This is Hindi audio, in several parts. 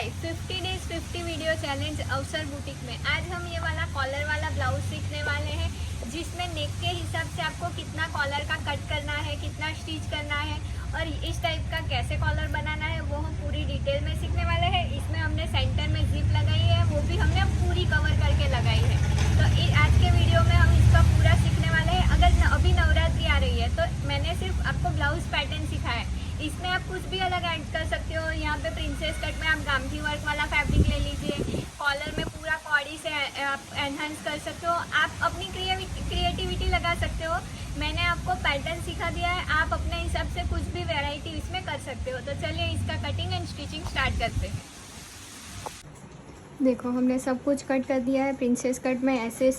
लाइफ 50 डेज 50 वीडियो चैलेंज अवसर बुटीक में। आज हम ये वाला कॉलर वाला ब्लाउज सीखने वाले हैं, जिसमें नेक के हिसाब से आपको कितना कॉलर का कट करना है, कितना स्टिच करना है और इस टाइप का कैसे कॉलर बनाना है वो हम पूरी डिटेल में सीखने वाले हैं। इसमें हमने सेंटर में जिप लगाई है, वो भी हमने पूरी कवर करके लगाई है। तो आज के वीडियो में हम इसका पूरा सीखने वाले हैं। अगर अभी नवरात्रि आ रही है तो मैंने सिर्फ आपको ब्लाउज पैटर्न सिखाया है, इसमें आप कुछ भी अलग ऐड कर सकते हो। यहाँ पे प्रिंसेस कट में आप गामठी वर्क वाला फैब्रिक ले लीजिए, कॉलर में पूरा कॉडी से आप एनहांस कर सकते हो, आप अपनी क्रिएटिविटी लगा सकते हो। मैंने आपको पैटर्न सिखा दिया है, आप अपने हिसाब से कुछ भी वैरायटी इसमें कर सकते हो। तो चलिए इसका कटिंग एंड स्टिचिंग स्टार्ट करते हैं। देखो हमने सब कुछ कट कर दिया है। प्रिंसेस कट में ऐसे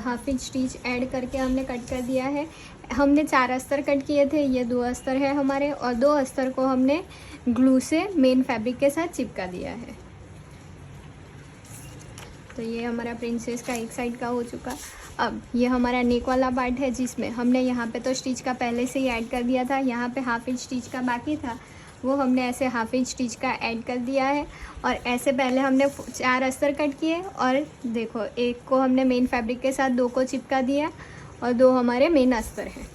हाफ इंच स्टिच ऐड करके हमने कट कर दिया है। हमने 4 अस्तर कट किए थे, ये 2 अस्तर है हमारे, और 2 अस्तर को हमने ग्लू से मेन फैब्रिक के साथ चिपका दिया है। तो ये हमारा प्रिंसेस का एक साइड का हो चुका। अब ये हमारा नेक वाला पार्ट है, जिसमें हमने यहाँ पे तो स्टिच का पहले से ही ऐड कर दिया था। यहाँ पे हाफ इंच स्टिच का बाकी था, वो हमने ऐसे हाफ इंच स्टिच का ऐड कर दिया है। और ऐसे पहले हमने 4 अस्तर कट किए और देखो एक को हमने मेन फैब्रिक के साथ 2 को चिपका दिया और 2 हमारे मेन अस्तर हैं।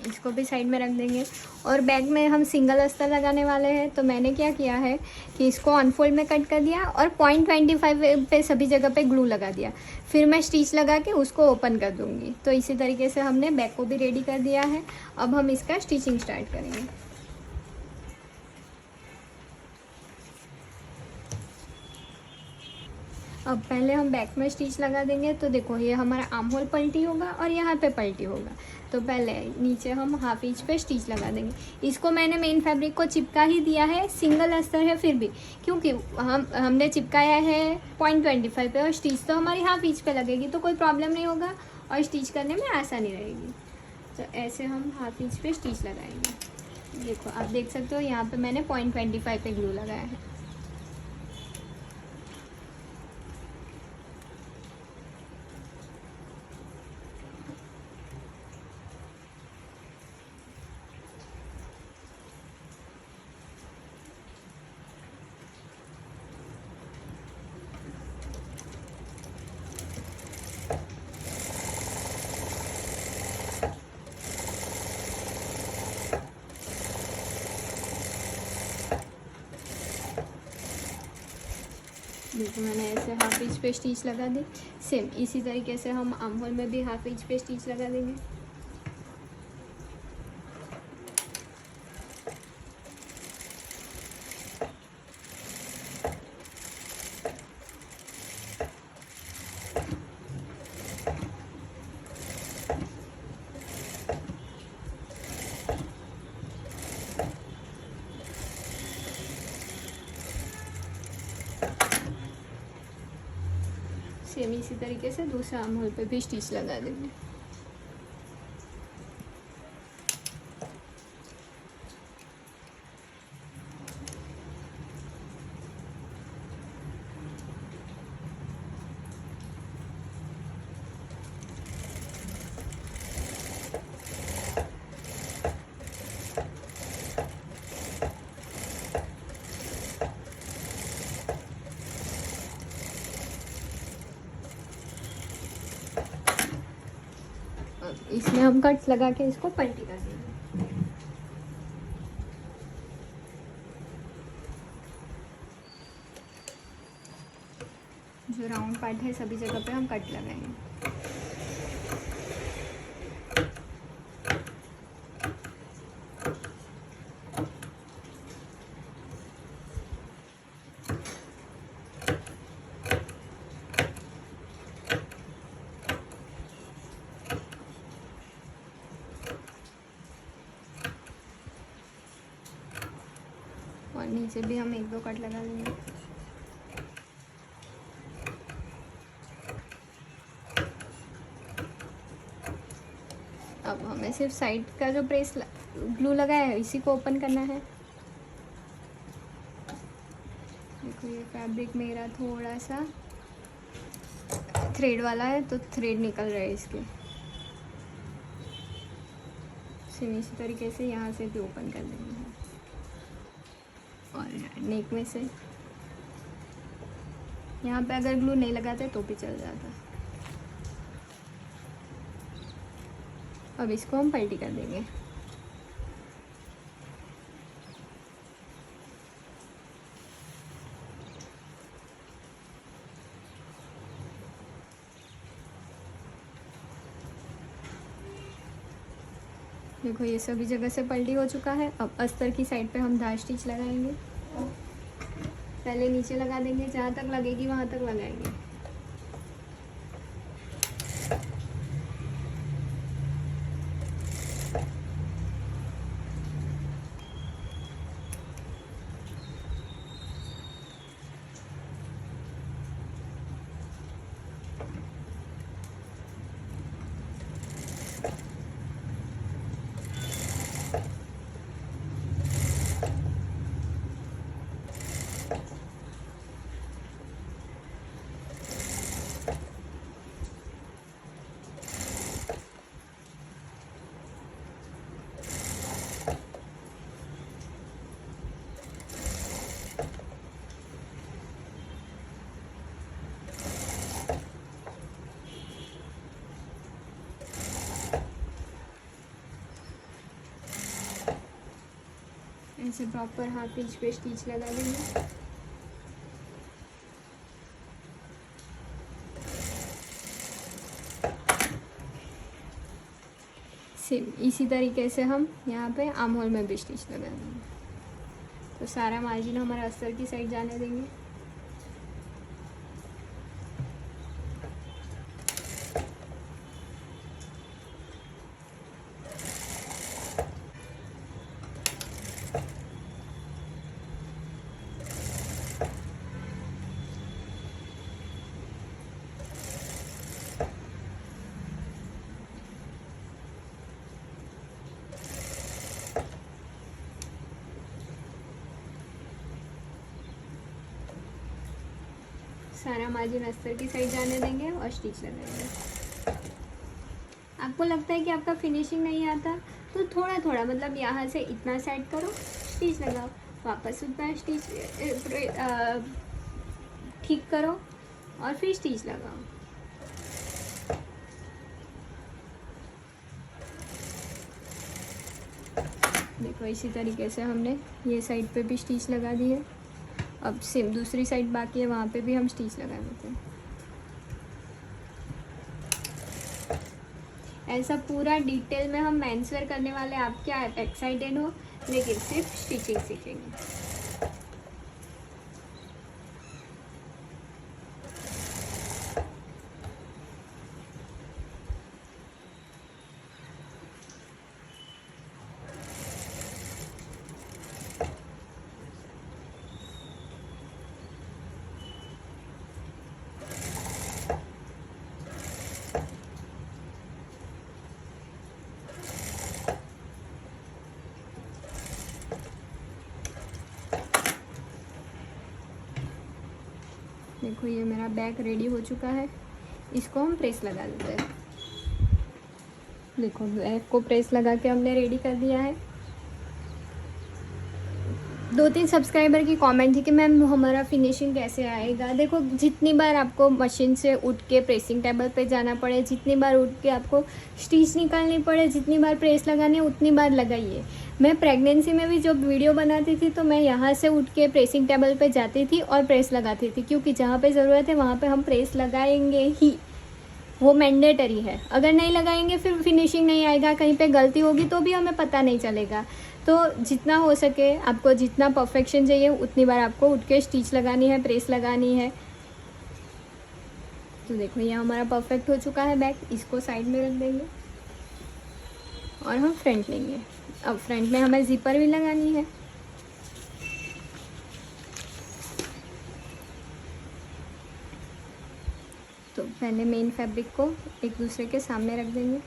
इसको भी साइड में रख देंगे। और बैक में हम सिंगल अस्तर लगाने वाले हैं, तो मैंने क्या किया है कि इसको अनफोल्ड में कट कर दिया और 0.25 पे सभी जगह पे ग्लू लगा दिया। फिर मैं स्टिच लगा के उसको ओपन कर दूँगी। तो इसी तरीके से हमने बैक को भी रेडी कर दिया है। अब हम इसका स्टिचिंग स्टार्ट करेंगे। अब पहले हम बैक में स्टिच लगा देंगे। तो देखो ये हमारा आर्म होल पलटी होगा और यहाँ पे पलटी होगा। तो पहले नीचे हम हाफ इंच पे स्टिच लगा देंगे। इसको मैंने मेन फैब्रिक को चिपका ही दिया है, सिंगल अस्तर है फिर भी, क्योंकि हमने चिपकाया है 0.25 पे और स्टिच तो हमारी हाफ इंच पे लगेगी, तो कोई प्रॉब्लम नहीं होगा और स्टिच करने में आसानी रहेगी। तो ऐसे हम हाफ इंच पे स्टिच लगाएंगे। देखो आप देख सकते हो यहाँ पे मैंने 0.25 पे ग्लू लगाया है। देखो मैंने ऐसे हाफ इंच पे स्टिच लगा दी। सेम इसी तरीके से हम आर्म होल में भी हाफ इंच पे स्टिच लगा देंगे। सेम इसी तरीके से दूसरा आर्म होल पे भी स्टिच लगा देंगे। इसमें हम कट्स लगा के इसको पलटी कर देंगे। जो राउंड पार्ट है सभी जगह पे हम कट लगाएंगे। और नीचे भी हम 1-2 कट लगा लेंगे। अब हमें सिर्फ साइड का जो प्रेस ग्लू लगाया है इसी को ओपन करना है। देखो ये फैब्रिक मेरा थोड़ा सा थ्रेड वाला है, तो थ्रेड निकल रहा है इसके। सेम इसी तरीके से यहाँ से भी ओपन कर देंगे और नेक में से यहाँ पे अगर ग्लू नहीं लगाते तो भी चल जाता। अब इसको हम पलटी कर देंगे। देखो ये सभी जगह से पलटी हो चुका है। अब अस्तर की साइड पे हम धार स्टिच लगाएंगे। पहले नीचे लगा देंगे, जहाँ तक लगेगी वहाँ तक लगाएंगे। ऐसे प्रॉपर हाफ इंच पे स्टिच लगा देंगे। सेम इसी तरीके से हम यहाँ पे आर्म होल में भी स्टिच लगा देंगे। तो सारा मार्जिन हमारा अस्तर की साइड जाने देंगे। सारा मार्जिन अस्तर की साइड जाने देंगे और स्टिच लगाएंगे। आपको लगता है कि आपका फिनिशिंग नहीं आता तो थोड़ा थोड़ा मतलब यहाँ से इतना सेट करो, स्टिच लगाओ, वापस उतना स्टिच ठीक करो और फिर स्टिच लगाओ। देखो इसी तरीके से हमने ये साइड पे भी स्टिच लगा दी है। अब सेम दूसरी साइड बाकी है, वहाँ पे भी हम स्टिच लगा देते हैं। ऐसा पूरा डिटेल में हम मेंसवेयर करने वाले, आप क्या एक्साइटेड हो, लेकिन सिर्फ स्टिचिंग सीखेंगे। देखो ये मेरा बैक रेडी हो चुका है, इसको हम प्रेस लगा देते हैं। देखो बैक को प्रेस लगा के हमने रेडी कर दिया है। 2-3 सब्सक्राइबर की कमेंट थी कि मैम हमारा फिनिशिंग कैसे आएगा। देखो जितनी बार आपको मशीन से उठ के प्रेसिंग टेबल पे जाना पड़े, जितनी बार उठ के आपको स्टिच निकालनी पड़े, जितनी बार प्रेस लगानी है उतनी बार लगाइए। मैं प्रेगनेंसी में भी जब वीडियो बनाती थी तो मैं यहाँ से उठ के प्रेसिंग टेबल पे जाती थी और प्रेस लगाती थी, क्योंकि जहाँ पे ज़रूरत है वहाँ पे हम प्रेस लगाएंगे ही, वो मैंडेटरी है। अगर नहीं लगाएंगे फिर फिनिशिंग नहीं आएगा, कहीं पे गलती होगी तो भी हमें पता नहीं चलेगा। तो जितना हो सके आपको जितना परफेक्शन चाहिए उतनी बार आपको उठ के स्टिच लगानी है, प्रेस लगानी है। तो देखो ये हमारा परफेक्ट हो चुका है बैक, इसको साइड में रख देंगे और हम फ्रंट लेंगे। अब फ्रंट में हमें जिपर भी लगानी है। तो पहले मेन फैब्रिक को एक दूसरे के सामने रख देंगे।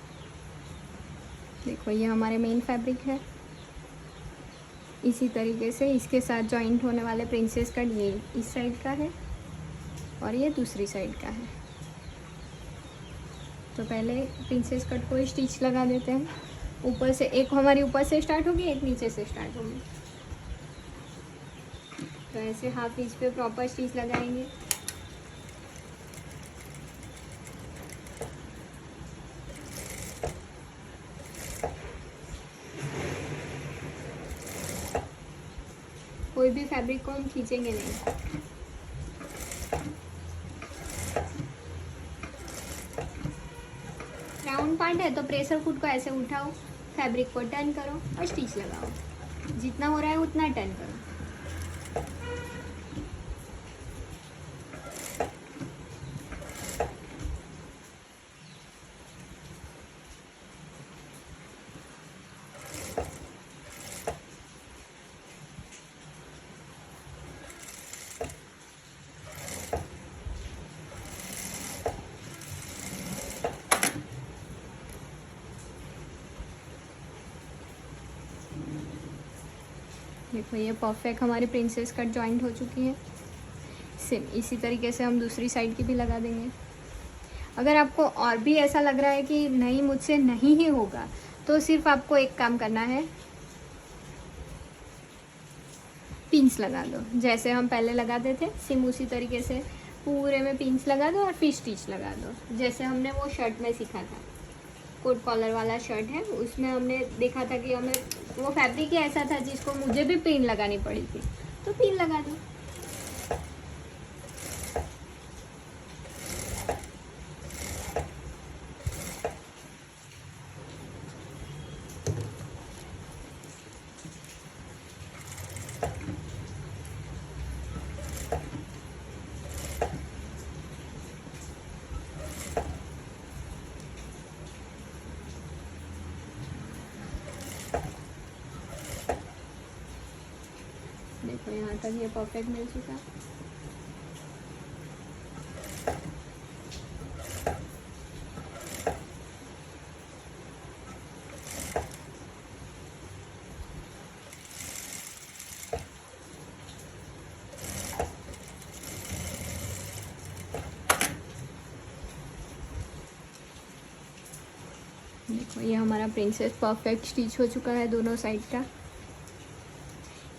देखो ये हमारे मेन फैब्रिक है। इसी तरीके से इसके साथ जॉइंट होने वाले प्रिंसेस कट ये इस साइड का है और ये दूसरी साइड का है। तो पहले प्रिंसेस कट को स्टिच लगा देते हैं। ऊपर से एक हमारी ऊपर से स्टार्ट होगी, एक नीचे से स्टार्ट होगी। तो ऐसे हाफ इंच पे प्रॉपर स्टिच लगाएंगे। कोई भी फैब्रिक को हम खींचेंगे नहीं। राउंड पार्ट है तो प्रेशर फुट को ऐसे उठाओ, फैब्रिक को टर्न करो और स्टिच लगाओ। जितना हो रहा है उतना टर्न करो। देखो ये परफेक्ट हमारी प्रिंसेस कट जॉइंट हो चुकी है। सेम इसी तरीके से हम दूसरी साइड की भी लगा देंगे। अगर आपको और भी ऐसा लग रहा है कि नहीं मुझसे नहीं ही होगा, तो सिर्फ आपको एक काम करना है, पिंस लगा दो। जैसे हम पहले लगाते थे सेम उसी तरीके से पूरे में पिंस लगा दो और फिर स्टिच लगा दो। जैसे हमने वो शर्ट में सीखा था, कोट कॉलर वाला शर्ट है, उसमें हमने देखा था कि हमें वो फैब्रिक ही ऐसा था जिसको मुझे भी पिन लगानी पड़ी थी, तो पिन लगा दो। देखो यहाँ तक ये परफेक्ट मिल चुका है। देखो ये हमारा प्रिंसेस परफेक्ट स्टिच हो चुका है दोनों साइड का।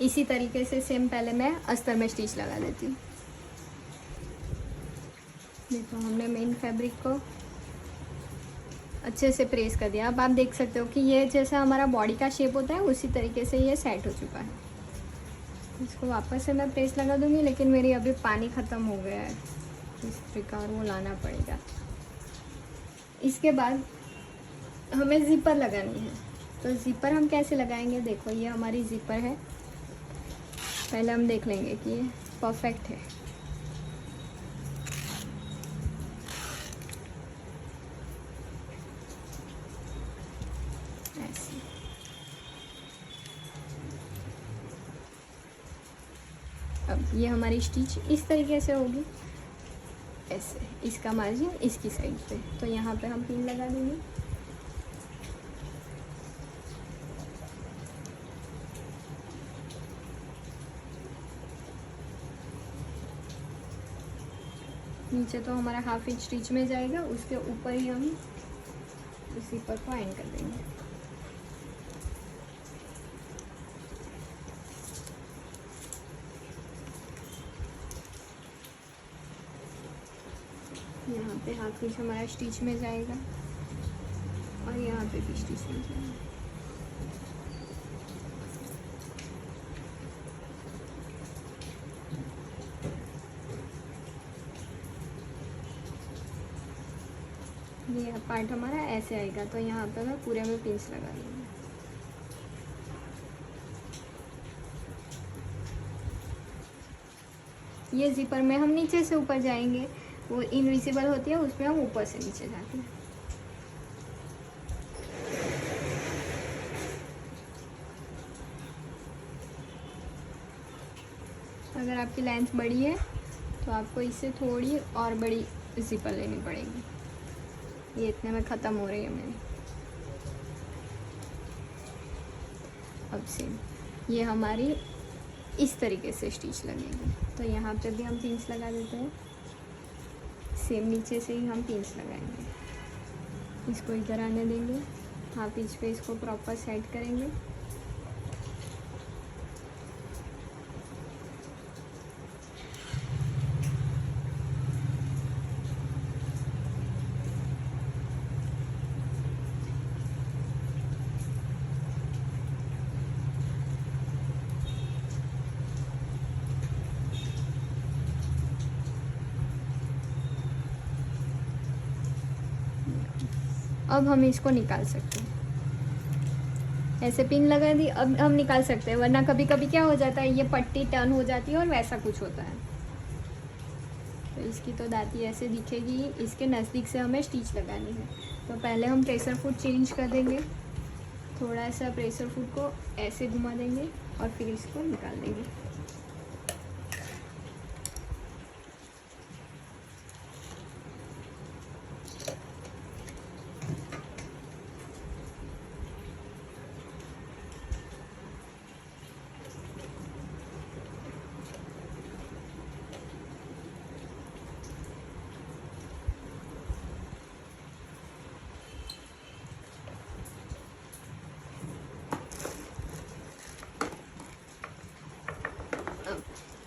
इसी तरीके से सेम पहले मैं अस्तर में स्टिच लगा देती हूँ। देखो हमने मेन फैब्रिक को अच्छे से प्रेस कर दिया। अब आप देख सकते हो कि ये जैसा हमारा बॉडी का शेप होता है उसी तरीके से ये सेट हो चुका है। इसको वापस से मैं प्रेस लगा दूँगी, लेकिन मेरी अभी पानी ख़त्म हो गया है, इस प्रकार वो लाना पड़ेगा। इसके बाद हमें ज़िपर लगानी है। तो ज़िपर हम कैसे लगाएंगे, देखो ये हमारी ज़िपर है। पहले हम देख लेंगे कि ये परफेक्ट है। ऐसे अब ये हमारी स्टिच इस तरीके से होगी, ऐसे इसका मार्जिन इसकी साइड पे। तो यहाँ पे हम पिन लगा देंगे। नीचे तो हमारा हाफ इंच स्टिच में जाएगा, उसके ऊपर ही हम इसी पर को एंड कर देंगे। यहाँ पे हाफ इंच हमारा स्टिच में जाएगा और यहाँ पे भी स्टिच में जाएगा। ये पार्ट हमारा ऐसे आएगा, तो यहाँ पे मैं पूरे में पिंस लगा दूँगी। ये जिपर में हम नीचे से ऊपर जाएंगे, वो इनविजिबल होती है, उसमें हम ऊपर से नीचे जाते हैं। अगर आपकी लेंथ बड़ी है तो आपको इससे थोड़ी और बड़ी जिपर लेनी पड़ेगी। ये इतने में ख़त्म हो रही है मेरी। अब सेम ये हमारी इस तरीके से स्टिच लगेगी। तो यहाँ पे भी हम पिंस लगा देते हैं। सेम नीचे से ही हम पिंस लगाएंगे। इसको इधर आने देंगे, हाफ इंच पे इसको प्रॉपर सेट करेंगे। अब हम इसको निकाल सकते हैं। ऐसे पिन लगा दी, अब हम निकाल सकते हैं, वरना कभी कभी क्या हो जाता है, ये पट्टी टर्न हो जाती है और वैसा कुछ होता है। तो इसकी तो दाती ऐसे दिखेगी। इसके नज़दीक से हमें स्टिच लगानी है। तो पहले हम प्रेशर फुट चेंज कर देंगे, थोड़ा सा प्रेशर फुट को ऐसे घुमा देंगे और फिर इसको निकाल देंगे।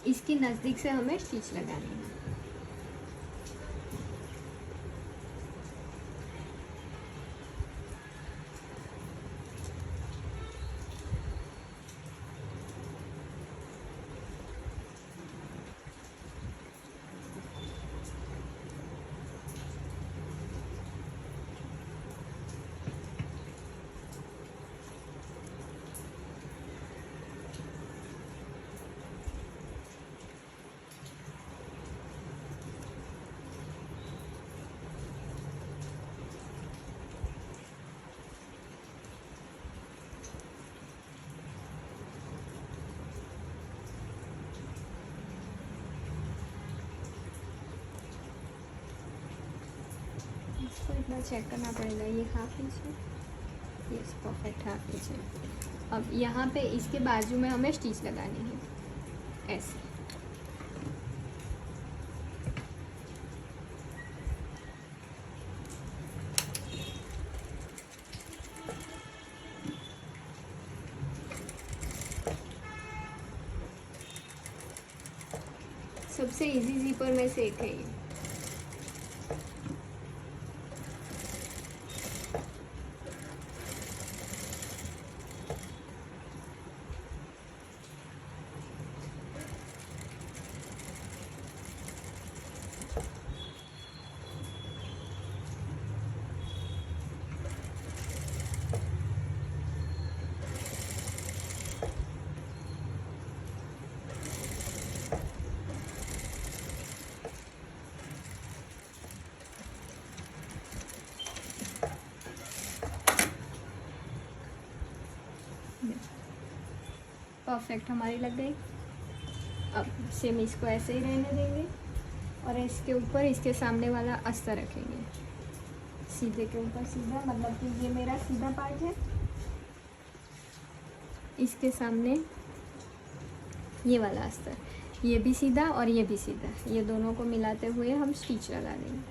इसकी नज़दीक से हमें स्टिच लगानी है। इसको इतना चेक करना पड़ेगा, ये हाफ इंच है, यस परफेक्ट हाफ इंच है। अब यहाँ पे इसके बाजू में हमें स्टिच लगानी है ऐसे। सबसे इजी ज़िपर में से एक है ये। परफेक्ट हमारी लग गई। अब सेम इसको ऐसे ही रहने देंगे और इसके ऊपर इसके सामने वाला अस्तर रखेंगे, सीधे के ऊपर सीधा, मतलब कि ये मेरा सीधा पार्ट है, इसके सामने ये वाला अस्तर, ये भी सीधा और ये भी सीधा, ये दोनों को मिलाते हुए हम स्टिच लगा देंगे।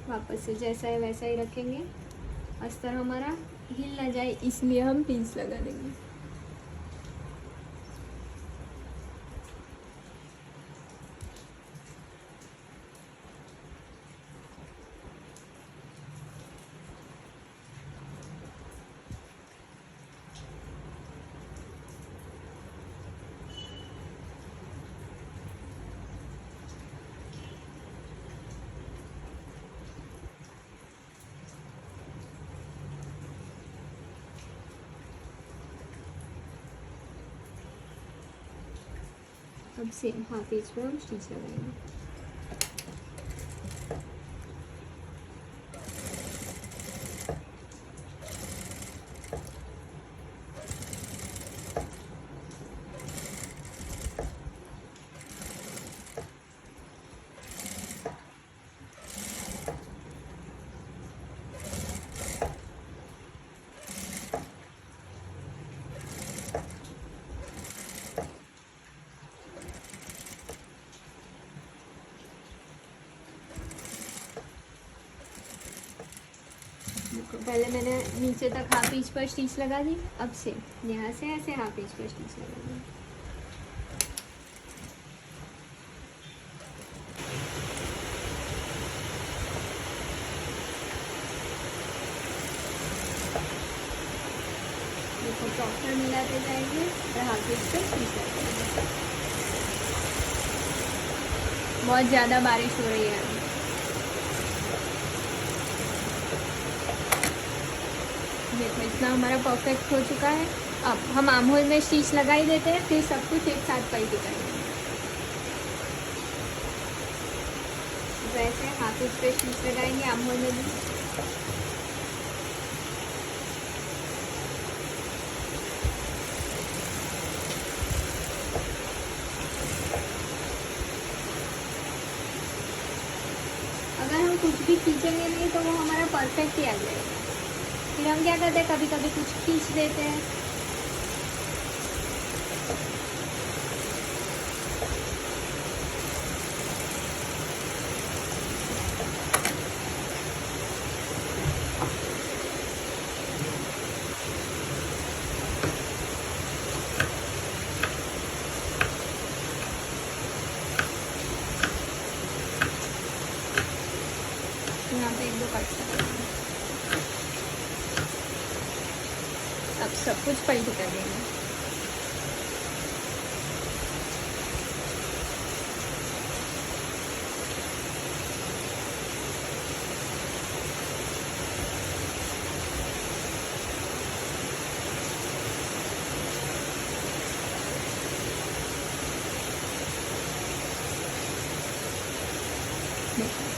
वापस से जैसा है वैसा ही रखेंगे, अस्तर हमारा हिल ना जाए इसलिए हम पिंस लगा देंगे। अब सेम हाफ इंच पे हम स्टिच लगाएंगे। पहले मैंने नीचे तक हाफ इंच पर स्टिच लगा दी, अब से यहाँ से ऐसे हाफ इंच पर स्टिच लगा दी। देखो प्रॉपर मिलाते जाएंगे और हाफ इंच पर स्टिच लगाएंगे। बहुत ज़्यादा बारिश हो रही है। देखो इतना हमारा परफेक्ट हो चुका है। अब हम आर्म होल में स्टिच लगा ही देते हैं, फिर सब कुछ एक साथ पलटी करेंगे। वैसे हाथ उस पे स्टिच लगाएंगे आर्म होल में भी। अगर हम कुछ भी खींचेंगे नहीं तो वो हमारा परफेक्ट ही आ जाएगा। फिर हम क्या करते हैं, कभी कभी कुछ खींच देते हैं। यहाँ पे एक दो कट करेंगे, अब सब कुछ पलटी कर देंगे।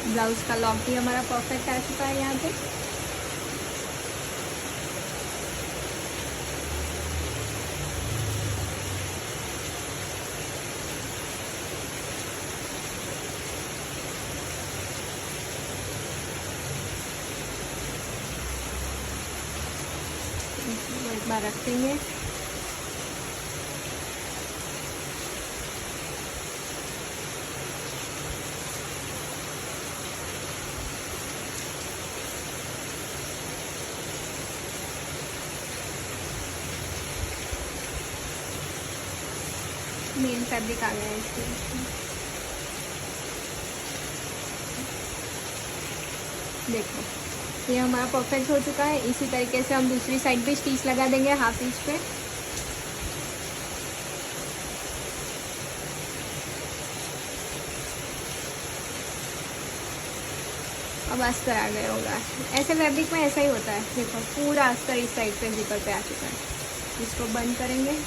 ब्लाउज का लॉक भी हमारा परफेक्ट आ चुका है यहाँ पे। एक बार रख देंगे। मेन फैब्रिक आ गया है इसके। देखो ये हमारा परफेक्ट हो चुका है। इसी तरीके से हम दूसरी साइड पे स्टिच लगा देंगे हाफ इंच पे। अब अस्तर आ गया होगा। ऐसे फैब्रिक में ऐसा ही होता है। देखो पूरा अस्तर इस साइड पे जिपर पे आ चुका है। इसको बंद करेंगे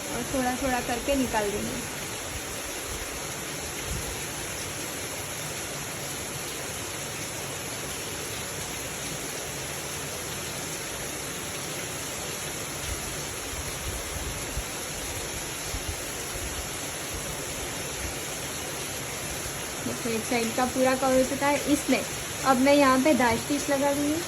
और थोड़ा थोड़ा करके निकाल देंगे। देखो एक साइड का पूरा कवर हो चुका है। इसमें अब मैं यहाँ पे दाज स्टिच लगा दूँगी।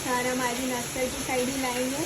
सारा मार्जिन अस्तर की साइड ही लाएंगे।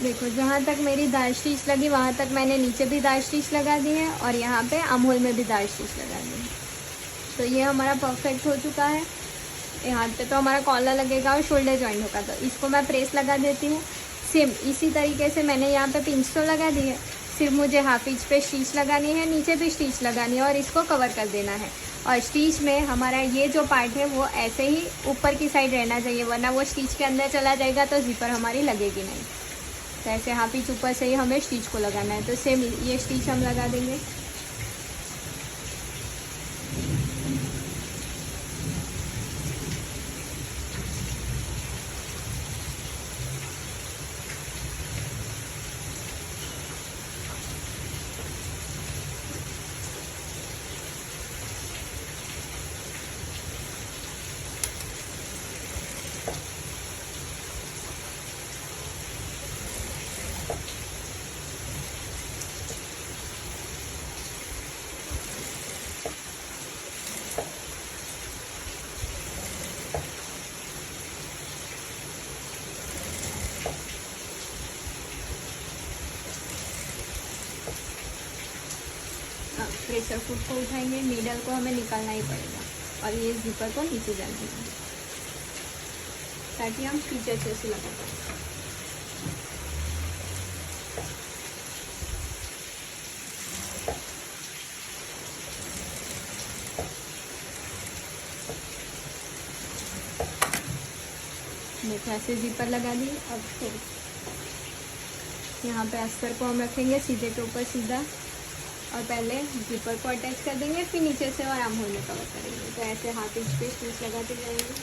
देखो जहाँ तक मेरी दाज स्टिच लगी वहाँ तक मैंने नीचे भी दाज स्टिच लगा दी है और यहाँ पे आर्म होल में भी दाज स्टिच लगा दी है। तो ये हमारा परफेक्ट हो चुका है। यहाँ पे तो हमारा कॉलर लगेगा और शोल्डर जॉइंट होगा, तो इसको मैं प्रेस लगा देती हूँ। सेम इसी तरीके से मैंने यहाँ पे पिंच तो लगा दी है, सिर्फ मुझे हाफ इंच पे स्टिच लगानी है, नीचे भी स्टिच लगानी है और इसको कवर कर देना है। और स्टिच में हमारा ये जो पार्ट है वो ऐसे ही ऊपर की साइड रहना चाहिए, वरना वो स्टिच के अंदर चला जाएगा तो ज़िपर हमारी लगेगी नहीं। तो ऐसे हाफ इंच ऊपर से ही हमें स्टिच को लगाना है। तो सेम ये स्टिच हम लगा देंगे। प्रेशर फुट को उठाएंगे, नीडल को हमें निकालना ही पड़ेगा और ये ज़िपर को नीचे जाने देंगे ताकि हम स्टिच अच्छे से लगा पाएँ। देखो ऐसे ज़िपर लगा दी। अब फिर यहाँ पे अस्तर को हम रखेंगे सीधे के ऊपर सीधा और पहले ज़िपर को अटैच कर देंगे, फिर नीचे से और आर्म होल में कवर करेंगे। तो ऐसे हाफ इंच पे स्टिच लगाते जाएंगे।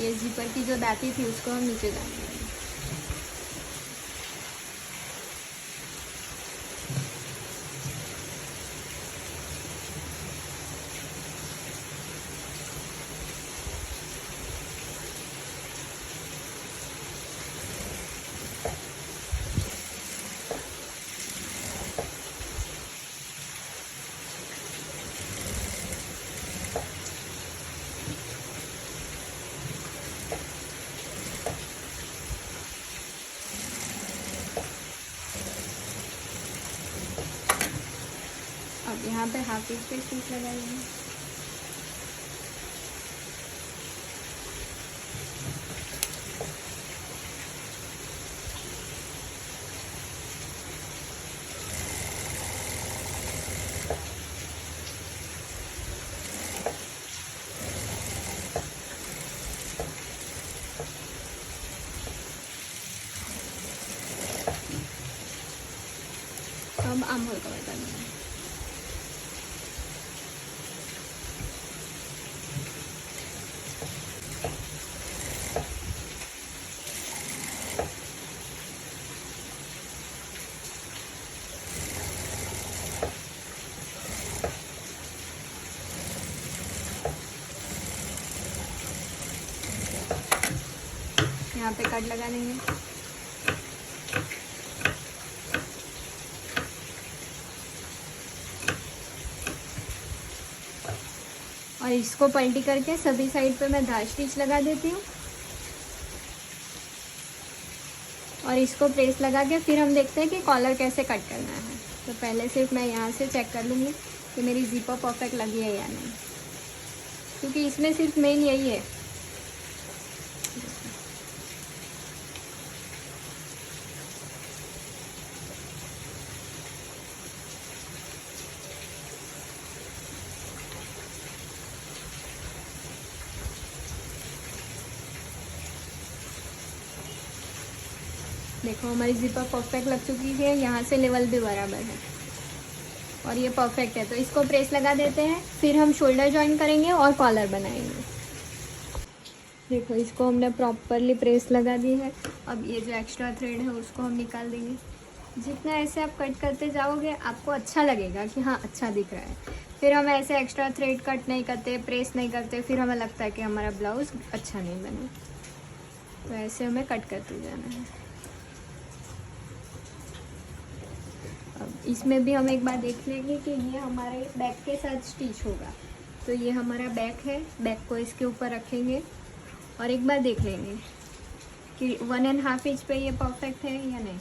ये ज़िपर की जो दाती थी उसको हम नीचे डाल देंगे। अब यहाँ पे हाफ इंच पे स्टिच लगाएंगे। अब आर्म होल कवर करना है। यहाँ पे कट लगा देंगे। और इसको पलटी करके सभी साइड पे मैं धार स्टिच लगा देती हूँ और इसको प्रेस लगा के फिर हम देखते हैं कि कॉलर कैसे कट करना है। तो पहले सिर्फ मैं यहाँ से चेक कर लूँगी कि मेरी ज़िपर परफेक्ट लगी है या नहीं, क्योंकि इसमें सिर्फ मेन यही है। देखो हमारी ज़िपर परफेक्ट लग चुकी है, यहाँ से लेवल भी बराबर है और ये परफेक्ट है। तो इसको प्रेस लगा देते हैं, फिर हम शोल्डर जॉइन करेंगे और कॉलर बनाएंगे। देखो इसको हमने प्रॉपरली प्रेस लगा दी है। अब ये जो एक्स्ट्रा थ्रेड है उसको हम निकाल देंगे। जितना ऐसे आप कट करते जाओगे आपको अच्छा लगेगा कि हाँ अच्छा दिख रहा है। फिर हम ऐसे एक्स्ट्रा थ्रेड कट नहीं करते, प्रेस नहीं करते, फिर हमें लगता है कि हमारा ब्लाउज़ अच्छा नहीं बना। तो ऐसे हमें कट करते जाना है। अब इसमें भी हम एक बार देख लेंगे कि ये हमारे बैक के साथ स्टिच होगा। तो ये हमारा बैक है, बैक को इसके ऊपर रखेंगे और एक बार देख लेंगे कि 1.5 इंच पे ये परफेक्ट है या नहीं।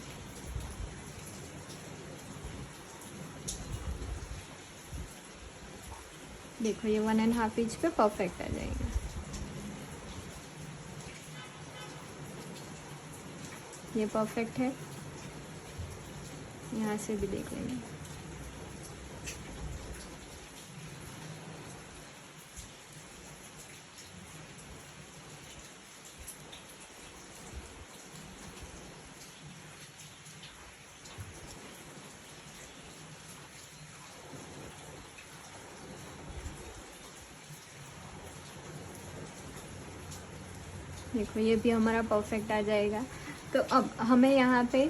देखो ये 1.5 इंच पे परफेक्ट आ जाएगा। ये परफेक्ट है, यहाँ से भी देख लेंगे। देखो ये भी हमारा परफेक्ट आ जाएगा। तो अब हमें यहाँ पे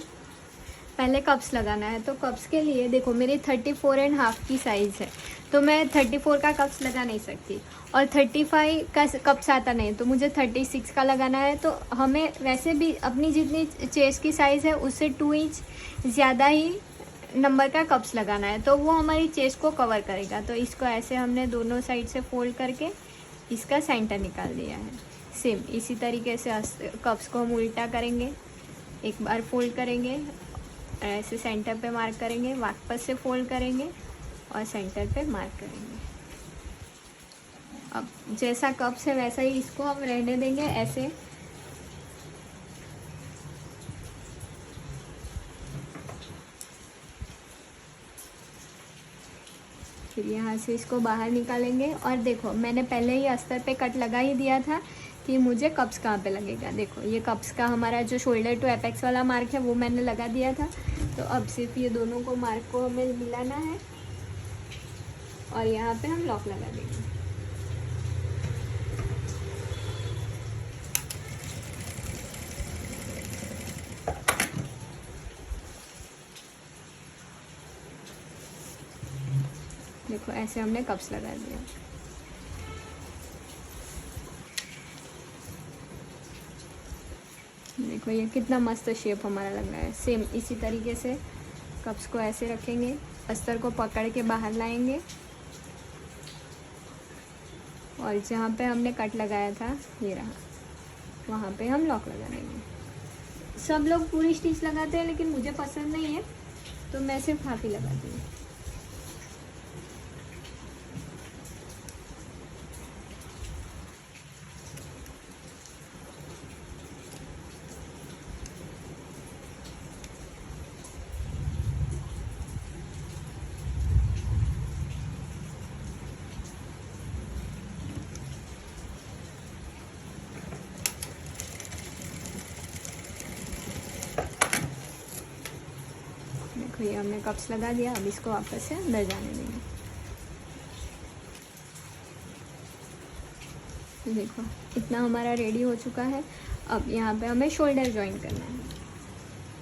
पहले कप्स लगाना है। तो कप्स के लिए देखो मेरी 34.5 की साइज़ है, तो मैं 34 का कप्स लगा नहीं सकती, और 35 का कप्स आता नहीं, तो मुझे 36 का लगाना है। तो हमें वैसे भी अपनी जितनी चेस्ट की साइज़ है उससे 2 इंच ज़्यादा ही नंबर का कप्स लगाना है, तो वो हमारी चेस्ट को कवर करेगा। तो इसको ऐसे हमने दोनों साइड से फोल्ड करके इसका सेंटर निकाल दिया है। सेम इसी तरीके से कप्स को हम उल्टा करेंगे, एक बार फोल्ड करेंगे, ऐसे सेंटर पे मार्क करेंगे, वापस से फोल्ड करेंगे और सेंटर पे मार्क करेंगे। अब जैसा कप्स है वैसा ही इसको हम रहने देंगे ऐसे। फिर यहाँ से इसको बाहर निकालेंगे, और देखो मैंने पहले ही अस्तर पे कट लगा ही दिया था कि मुझे कप्स कहाँ पे लगेगा। देखो ये कप्स का हमारा जो शोल्डर टू एपेक्स वाला मार्क है वो मैंने लगा दिया था। तो अब सिर्फ ये दोनों को मार्क को हमें मिलाना है और यहाँ पे हम लॉक लगा देंगे। देखो ऐसे हमने कप्स लगा दिया। देखो ये कितना मस्त शेप हमारा लग रहा है। सेम इसी तरीके से कप्स को ऐसे रखेंगे, अस्तर को पकड़ के बाहर लाएंगे, और जहाँ पे हमने कट लगाया था ये रहा, वहाँ पे हम लॉक लगा देंगे। सब लोग पूरी स्टिच लगाते हैं लेकिन मुझे पसंद नहीं है, तो मैं सिर्फ हाफ ही लगाती हूँ। देखो ये हमने कप्स लगा दिया। अब इसको वापस से अंदर जाने देंगे। तो देखो इतना हमारा रेडी हो चुका है। अब यहाँ पे हमें शोल्डर जॉइन करना है।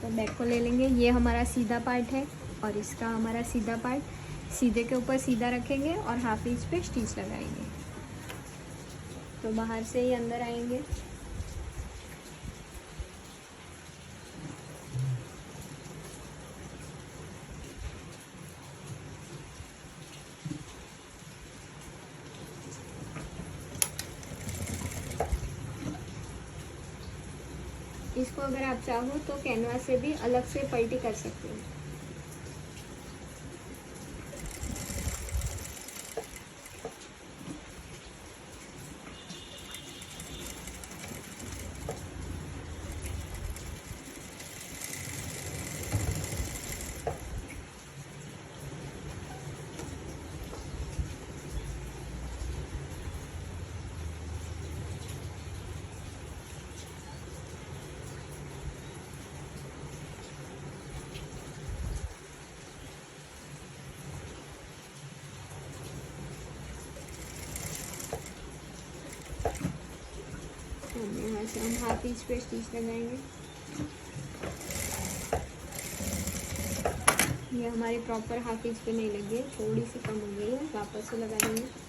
तो बैक को ले लेंगे, ये हमारा सीधा पार्ट है और इसका हमारा सीधा पार्ट सीधे के ऊपर सीधा रखेंगे और हाफ इंच पे स्टिच लगाएंगे। तो बाहर से ही अंदर आएंगे। इसको अगर आप चाहो तो कैनवास से भी अलग से पलटी कर सकते हो। यहाँ से हम हाफ इंच पे स्टिच लगाएंगे। ये हमारे प्रॉपर हाफ इंच पे नहीं लगी है, थोड़ी सी कम हो गई है, वापस से लगा देंगे।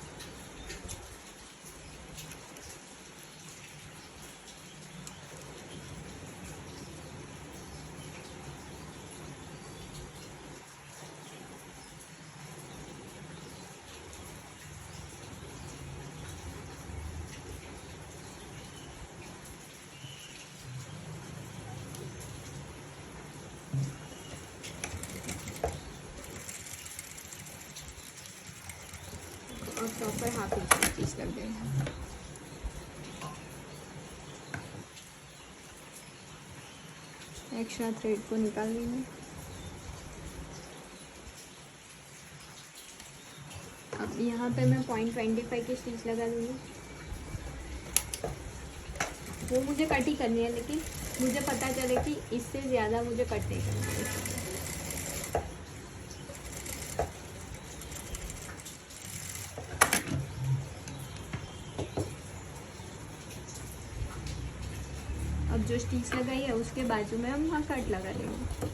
प्रॉपर हाफ इंच की स्टिच लग गई। एक्स्ट्रा थ्रेड को निकाल लेंगे। अब यहाँ पे मैं 0.25 की स्टिच लगा लूँगी। वो मुझे कट ही करनी है, लेकिन मुझे पता चले कि इससे ज़्यादा मुझे कट नहीं करनी है। अब जो स्टिच लगाई है उसके बाजू में हम वहाँ कट लगा लेंगे।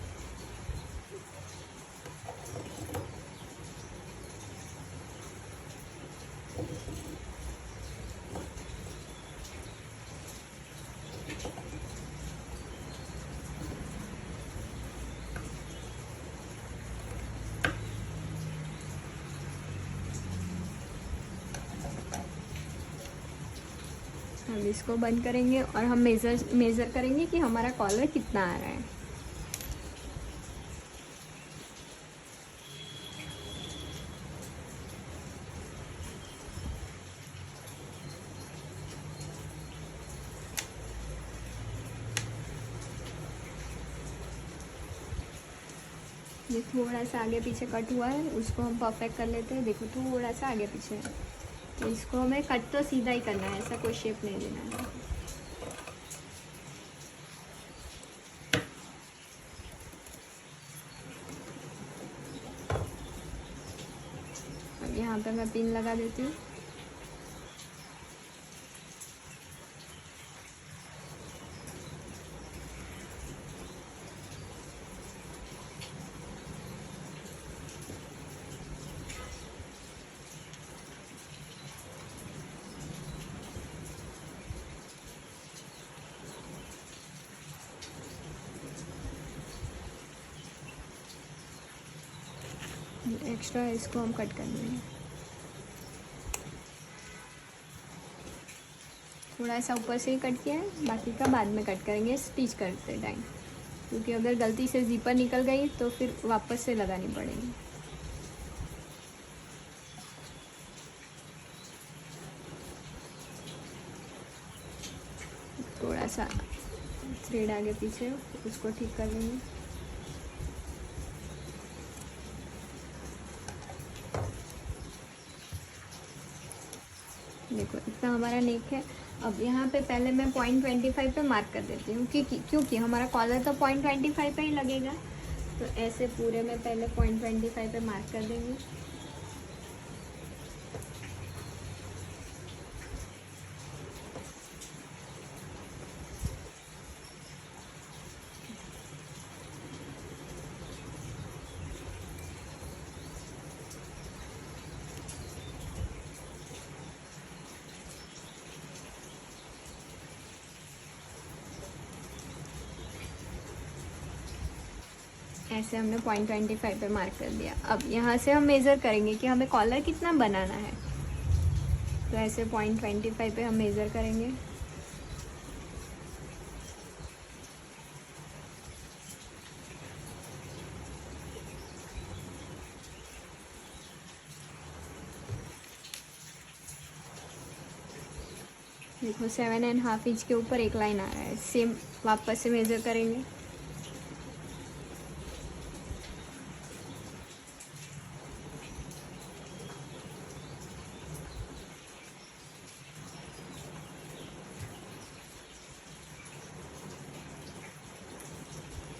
हम इसको बंद करेंगे और हम मेज़र करेंगे कि हमारा कॉलर कितना आ रहा है। ये थोड़ा सा आगे पीछे कट हुआ है, उसको हम परफेक्ट कर लेते हैं। देखो थोड़ा सा आगे पीछे है, तो इसको हमें कट तो सीधा ही करना है, ऐसा कोई शेप नहीं देना है। अब यहाँ पे मैं पिन लगा देती हूँ। एक्स्ट्रा इसको हम कट कर लेंगे। थोड़ा सा ऊपर से ही कट किया है, बाकी का बाद में कट करेंगे स्टिच करते टाइम, क्योंकि अगर गलती से ज़िपर निकल गई तो फिर वापस से लगानी पड़ेगी। थोड़ा सा थ्रेड आगे पीछे उसको ठीक कर लेंगे। देखो इतना हमारा नेक है। अब यहाँ पे पहले मैं 0.25 पे मार्क कर देती हूँ, क्योंकि हमारा कॉलर तो 0.25 पे ही लगेगा, तो ऐसे पूरे में पहले 0.25 पे मार्क कर देंगे। ऐसे हमने 0.25 पे मार्क कर दिया। अब यहाँ से हम मेज़र करेंगे कि हमें कॉलर कितना बनाना है, तो ऐसे 0.25 पे हम मेज़र करेंगे। देखो 7.5 इंच के ऊपर एक लाइन आ रहा है, सेम वापस से मेज़र करेंगे।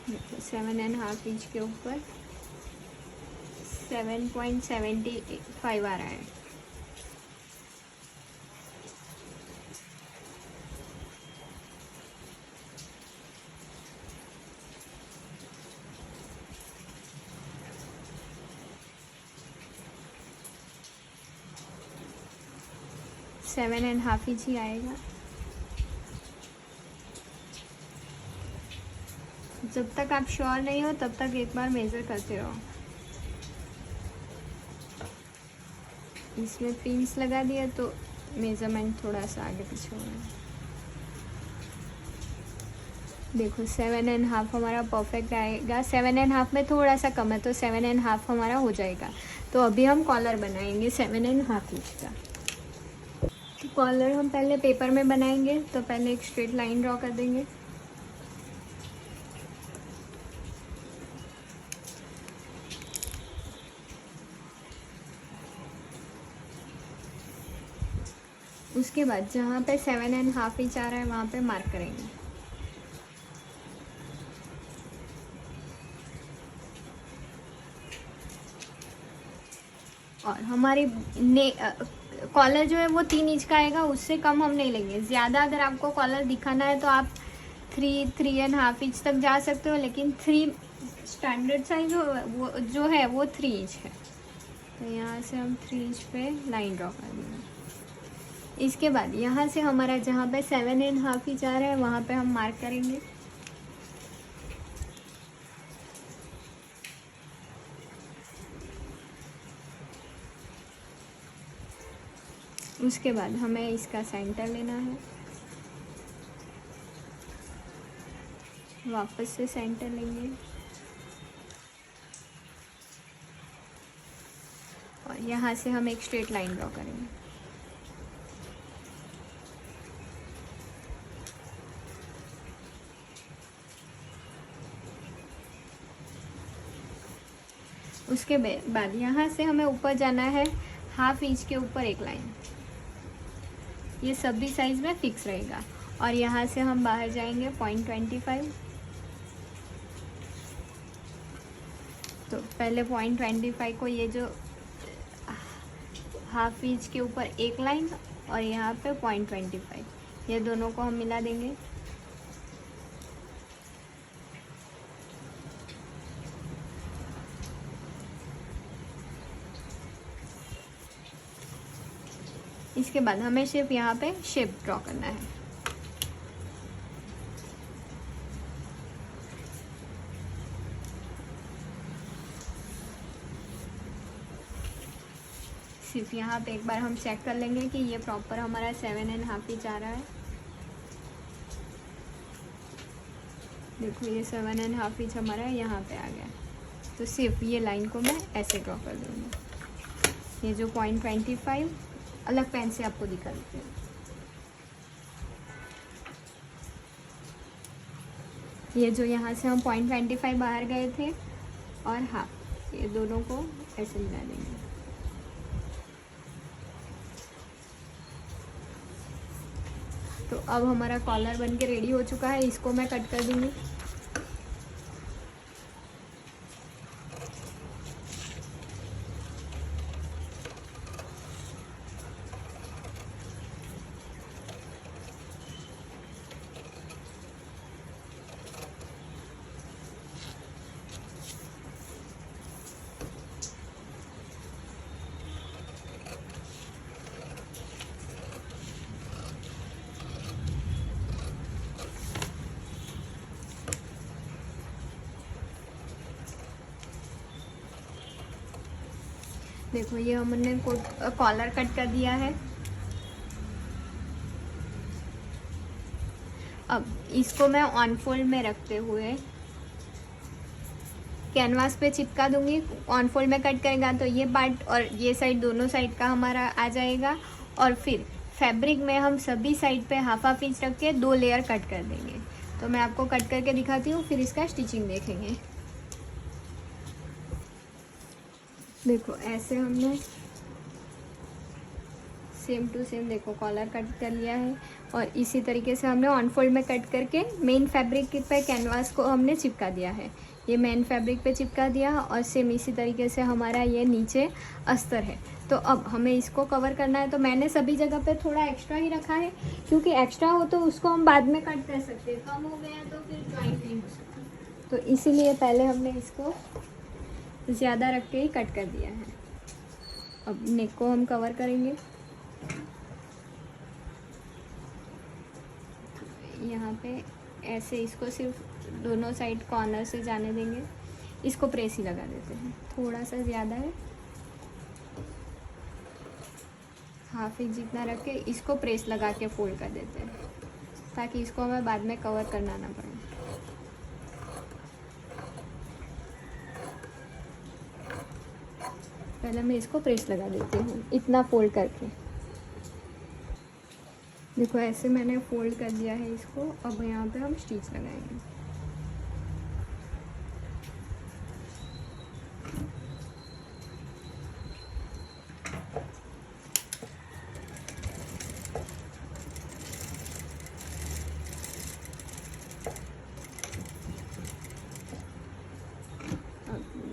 देखो 7.5 इंच के ऊपर 7.75 आ रहा है। सेवन एंड हाफ इंच ही आएगा। जब तक आप श्योर नहीं हो तब तक एक बार मेज़र करते रहो। इसमें पिंस लगा दिया तो मेज़रमेंट थोड़ा सा आगे पीछे हो रहा है। देखो 7.5 हमारा परफेक्ट आएगा। 7.5 में थोड़ा सा कम है तो 7.5 हमारा हो जाएगा। तो अभी हम कॉलर बनाएंगे 7.5 इंच का। तो कॉलर हम पहले पेपर में बनाएंगे, तो पहले एक स्ट्रेट लाइन ड्रॉ कर देंगे। उसके बाद जहाँ पे 7.5 इंच आ रहा है वहाँ पे मार्क करेंगे। और हमारी कॉलर जो है वो 3 इंच का आएगा, उससे कम हम नहीं लेंगे। ज़्यादा अगर आपको कॉलर दिखाना है तो आप 3.5 इंच तक जा सकते हो, लेकिन 3 स्टैंडर्ड साइज वो जो है वो 3 इंच है। तो यहाँ से हम 3 इंच पे लाइन ड्रॉ कर देंगे। इसके बाद यहाँ से हमारा जहाँ पे 7.5 इंच आ रहा है वहाँ पे हम मार्क करेंगे। उसके बाद हमें इसका सेंटर लेना है, वापस से सेंटर लेंगे और यहाँ से हम एक स्ट्रेट लाइन ड्रॉ करेंगे। उसके बाद यहाँ से हमें ऊपर जाना है 1/2 इंच के ऊपर एक लाइन, ये सभी साइज में फिक्स रहेगा। और यहाँ से हम बाहर जाएंगे 0.25। तो पहले 0.25 को ये जो 1/2 इंच के ऊपर एक लाइन और यहाँ पे 0.25, ये दोनों को हम मिला देंगे। इसके बाद हमें सिर्फ यहाँ पे शेप ड्रॉ करना है। सिर्फ यहाँ पे एक बार हम चेक कर लेंगे कि ये प्रॉपर हमारा 7.5 इंच आ रहा है। देखो ये 7.5 इंच हमारा यहाँ पे आ गया। तो सिर्फ ये लाइन को मैं ऐसे ड्रॉ कर दूँगी। ये जो 0.25 अलग पेन से आपको दिखा देते हैं। ये जो यहाँ से हम 0.25 बाहर गए थे और हाफ, ये दोनों को ऐसे मिला देंगे। तो अब हमारा कॉलर बन के रेडी हो चुका है, इसको मैं कट कर दूँगी। देखो ये हमने कॉलर कट कर दिया है। अब इसको मैं ऑन फोल्ड में रखते हुए कैनवास पे चिपका दूंगी। ऑन फोल्ड में कट करेगा तो ये पार्ट और ये साइड दोनों साइड का हमारा आ जाएगा। और फिर फैब्रिक में हम सभी साइड पे 1/2 इंच रख के 2 लेयर कट कर देंगे। तो मैं आपको कट करके दिखाती हूँ, फिर इसका स्टिचिंग देखेंगे। देखो ऐसे हमने सेम टू सेम देखो कॉलर कट कर लिया है। और इसी तरीके से हमने ऑन फोल्ड में कट करके मेन फैब्रिक पे कैनवास को हमने चिपका दिया है। ये मेन फैब्रिक पे चिपका दिया और सेम इसी तरीके से हमारा ये नीचे अस्तर है। तो अब हमें इसको कवर करना है। तो मैंने सभी जगह पे थोड़ा एक्स्ट्रा ही रखा है, क्योंकि एक्स्ट्रा हो तो उसको हम बाद में कट कर सकते हैं, कम हो गया तो फिर जॉइंट नहीं हो सकता। तो इसीलिए पहले हमने इसको ज़्यादा रख के ही कट कर दिया है। अब नेक को हम कवर करेंगे। यहाँ पे ऐसे इसको सिर्फ दोनों साइड कॉर्नर से जाने देंगे। इसको प्रेस ही लगा देते हैं, थोड़ा सा ज़्यादा है, 1/2 इंच जितना रख के इसको प्रेस लगा के फोल्ड कर देते हैं, ताकि इसको हमें बाद में कवर करना ना पड़े। पहले मैं इसको प्रेस लगा देती हूँ इतना फोल्ड करके। देखो ऐसे मैंने फोल्ड कर दिया है इसको। अब यहाँ पे हम स्टिच लगाएंगे।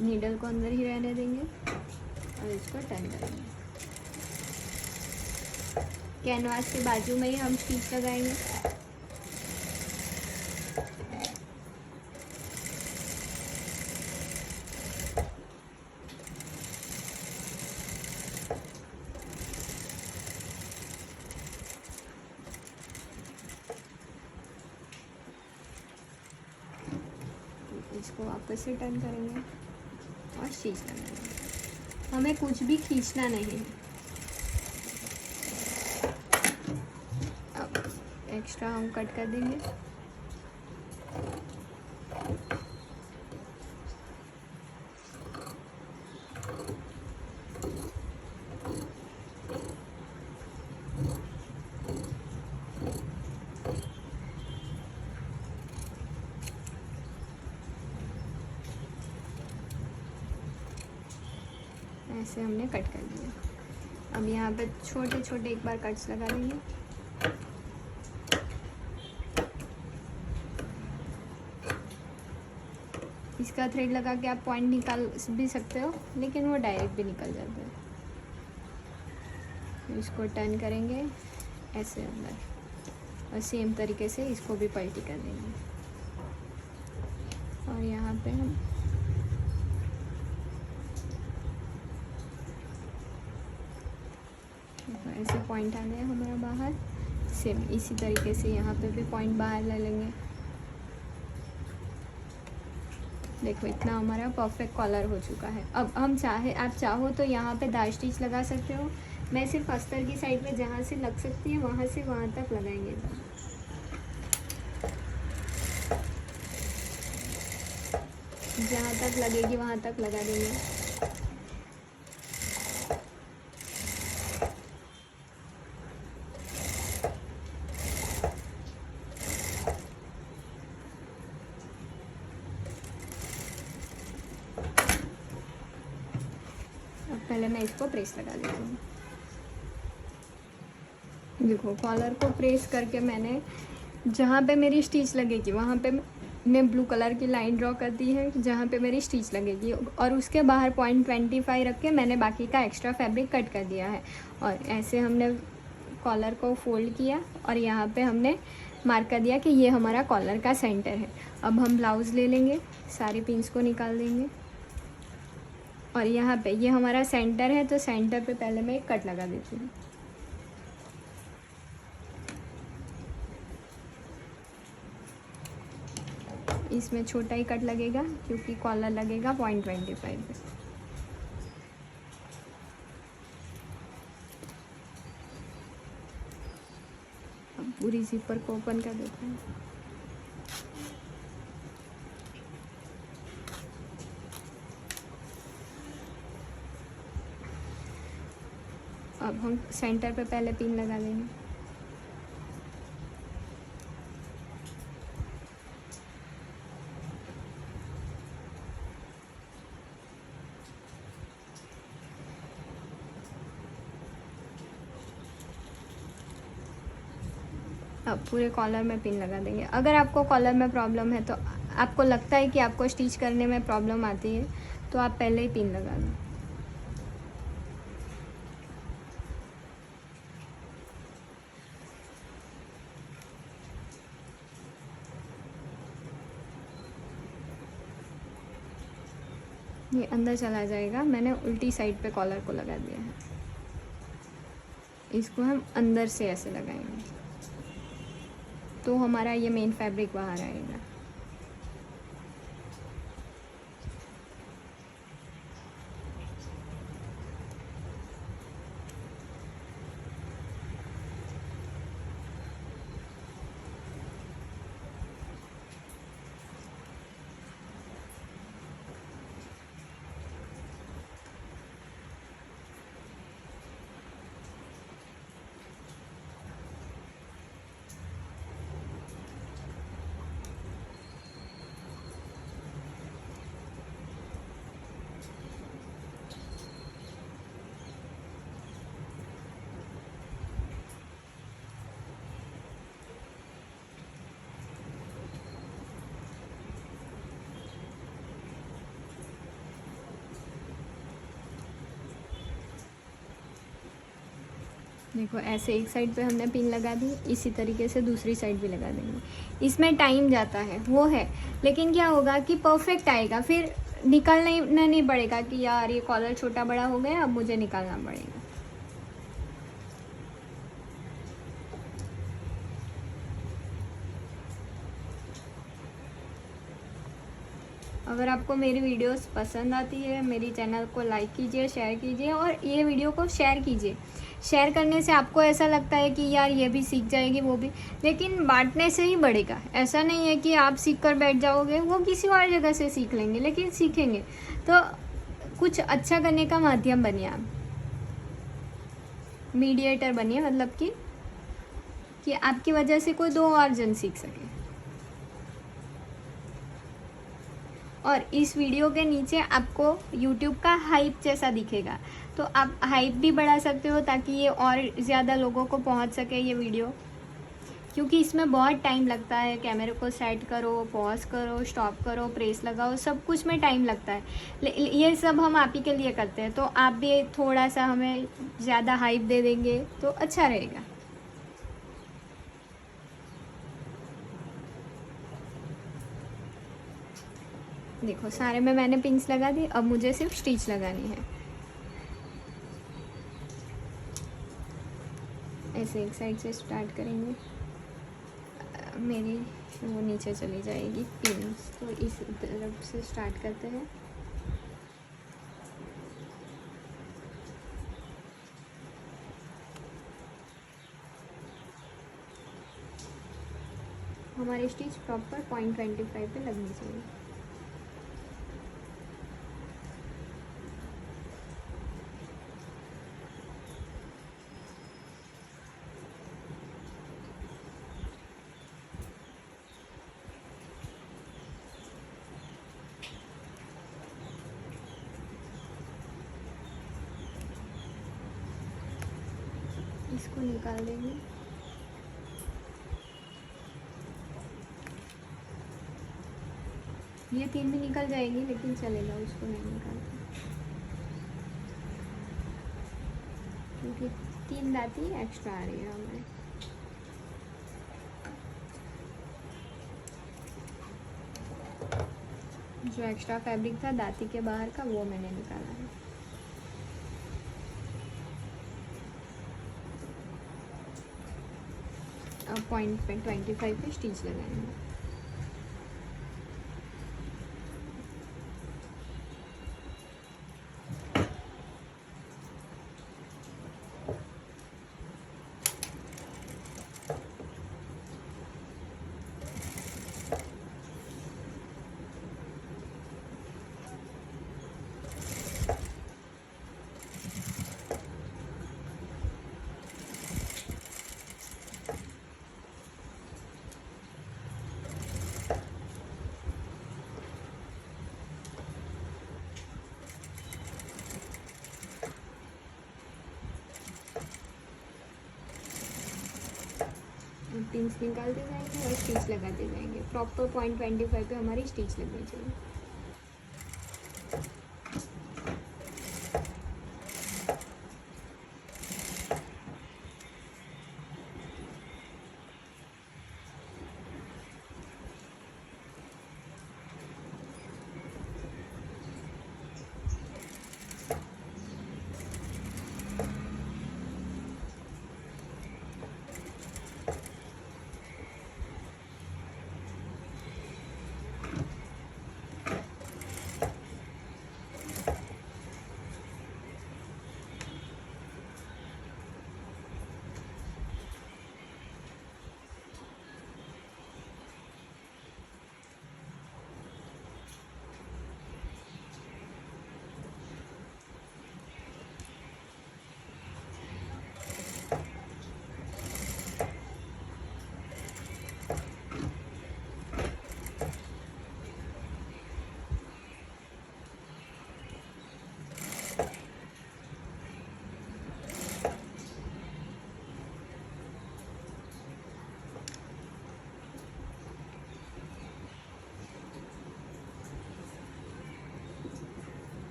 नीडल को अंदर ही रहने देंगे और इसको टर्न करेंगे। कैनवास के बाजू में ही हम स्टिच लगाएंगे। इसको वापस से टर्न करेंगे और स्टिच लगाएंगे। हमें कुछ भी खींचना नहीं है। अब एक्स्ट्रा हम कट कर देंगे। ऐसे हमने कट कर दिया। अब यहाँ पे छोटे छोटे एक बार कट्स लगा देंगे। इसका थ्रेड लगा के आप पॉइंट निकाल भी सकते हो, लेकिन वो डायरेक्ट भी निकल जाता है। इसको टर्न करेंगे ऐसे अंदर और सेम तरीके से इसको भी पलटी कर देंगे। और यहाँ पे हम ऐसे पॉइंट आ गया हमारा बाहर। सेम इसी तरीके से यहाँ पे भी पॉइंट बाहर ले लेंगे। देखो इतना हमारा परफेक्ट कॉलर हो चुका है। अब हम आप चाहो तो यहाँ पे दार स्टिच लगा सकते हो। मैं सिर्फ अस्तर की साइड पे जहाँ से लग सकती है वहाँ से वहाँ तक लगाएंगे। जहाँ तक लगेगी वहाँ तक लगा देंगे। पहले मैं इसको प्रेस लगा देती हूँ। देखो कॉलर को प्रेस करके मैंने जहाँ पे मेरी स्टिच लगेगी वहाँ पे मैं ब्लू कलर की लाइन ड्रॉ कर दी है, जहाँ पे मेरी स्टिच लगेगी। और उसके बाहर 0.25 रख के मैंने बाकी का एक्स्ट्रा फैब्रिक कट कर दिया है। और ऐसे हमने कॉलर को फोल्ड किया और यहाँ पे हमने मार्क कर दिया कि ये हमारा कॉलर का सेंटर है। अब हम ब्लाउज़ ले लेंगे, सारी पिन्स को निकाल देंगे और यहाँ पे ये हमारा सेंटर है, तो सेंटर पे पहले मैं एक कट लगा देती हूँ। इसमें छोटा ही कट लगेगा क्योंकि कॉलर लगेगा 0.25 पे। अब पूरी ज़िपर को ओपन कर देते हैं। अब हम सेंटर पे पहले पिन लगा देंगे। अब पूरे कॉलर में पिन लगा देंगे। अगर आपको कॉलर में प्रॉब्लम है तो आपको लगता है कि आपको स्टिच करने में प्रॉब्लम आती है तो आप पहले ही पिन लगा दें। ये अंदर चला जाएगा। मैंने उल्टी साइड पे कॉलर को लगा दिया है। इसको हम अंदर से ऐसे लगाएंगे तो हमारा ये मेन फैब्रिक बाहर आएगा। देखो ऐसे एक साइड पे हमने पिन लगा दी, इसी तरीके से दूसरी साइड भी लगा देंगे। इसमें टाइम जाता है वो है, लेकिन क्या होगा कि परफेक्ट आएगा, फिर निकालना नहीं पड़ेगा कि यार ये कॉलर छोटा बड़ा हो गया, अब मुझे निकालना पड़ेगा। अगर आपको मेरी वीडियोस पसंद आती है, मेरी चैनल को लाइक कीजिए, शेयर कीजिए और ये वीडियो को शेयर कीजिए। शेयर करने से आपको ऐसा लगता है कि यार ये भी सीख जाएगी वो भी, लेकिन बांटने से ही बढ़ेगा। ऐसा नहीं है कि आप सीख कर बैठ जाओगे, वो किसी और जगह से सीख लेंगे, लेकिन सीखेंगे तो कुछ अच्छा करने का माध्यम बनिए आप, मीडिएटर बनिए, मतलब कि आपकी वजह से कोई दो और जन सीख सके। और इस वीडियो के नीचे आपको YouTube का हाइप जैसा दिखेगा, तो आप हाइप भी बढ़ा सकते हो ताकि ये और ज़्यादा लोगों को पहुंच सके ये वीडियो, क्योंकि इसमें बहुत टाइम लगता है। कैमरे को सेट करो, पॉज करो, स्टॉप करो, प्रेस लगाओ, सब कुछ में टाइम लगता है। ये सब हम आप ही के लिए करते हैं, तो आप भी थोड़ा सा हमें ज़्यादा हाइप दे देंगे तो अच्छा रहेगा। देखो सारे में मैंने पिंस लगा दी, अब मुझे सिर्फ स्टिच लगानी है। ऐसे एक साइड से स्टार्ट करेंगे, मेरी वो नीचे चली जाएगी पिंस, तो इस तरफ से स्टार्ट करते हैं। हमारी स्टिच प्रॉपर 0.25 पे लगनी चाहिए। इसको निकाल देंगे। ये 3 भी निकल जाएगी, लेकिन चलेगा, उसको नहीं निकालते क्योंकि 3 दाती एक्स्ट्रा आ रही है हमारे। जो एक्स्ट्रा फैब्रिक था दाती के बाहर का, वो मैंने निकाला है। अब 0.25 पे स्टिच लगाएंगे। पिंस निकालते जाएंगे और स्टिच लगाते जाएंगे। प्रॉपर 0.25 पे हमारी स्टिच लगनी चाहिए।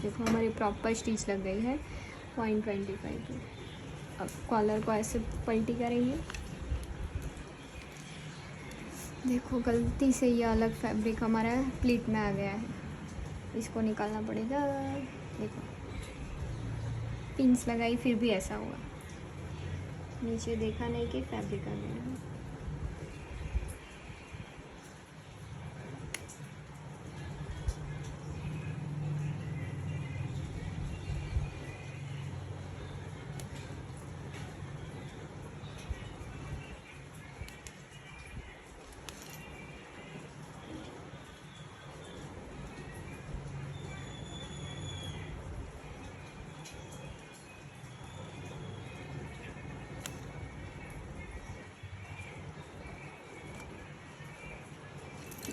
देखो हमारी प्रॉपर स्टिच लग गई है 0.25 की। अब कॉलर को ऐसे पलटी करेंगे। देखो गलती से ये अलग फैब्रिक हमारा प्लीट में आ गया है, इसको निकालना पड़ेगा। देखो पिंस लगाई फिर भी ऐसा हुआ, नीचे देखा नहीं कि फैब्रिक आ गया है।